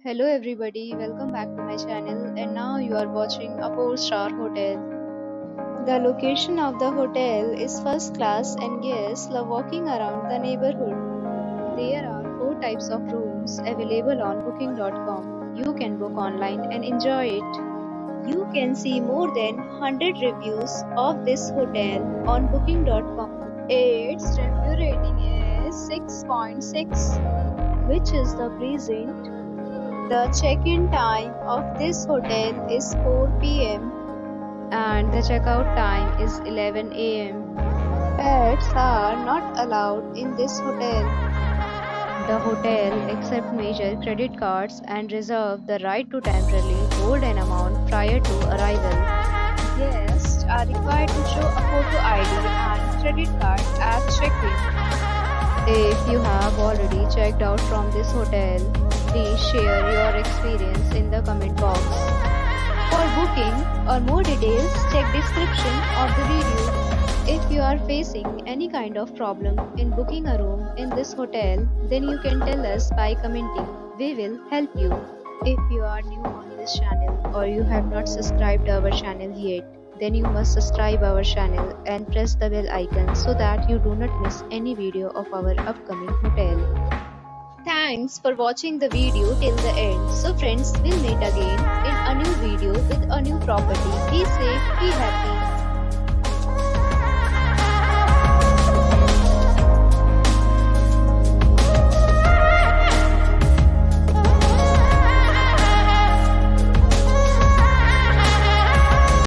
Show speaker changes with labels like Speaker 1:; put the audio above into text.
Speaker 1: Hello everybody, welcome back to my channel and now you are watching a 4-star hotel. The location of the hotel is first class and guests love walking around the neighborhood. There are 4 types of rooms available on booking.com. You can book online and enjoy it. You can see more than 100 reviews of this hotel on booking.com. Its review rating is 6.6, which is the pleasant. The check-in time of this hotel is 4 p.m. and the checkout time is 11 a.m. Pets are not allowed in this hotel. The hotel accepts major credit cards and reserves the right to temporarily hold an amount prior to arrival. Guests are required to show a photo ID and credit card at check-in. If you have already checked out from this hotel, please share your experience in the comment box. For booking or more details, check description of the video. If you are facing any kind of problem in booking a room in this hotel, then you can tell us by commenting. We will help you. If you are new on this channel or you have not subscribed our channel yet, then you must subscribe our channel and press the bell icon so that you do not miss any video of our upcoming hotel. Thanks for watching the video till the end. So friends, we'll meet again in a new video with a new property. Be safe, be happy.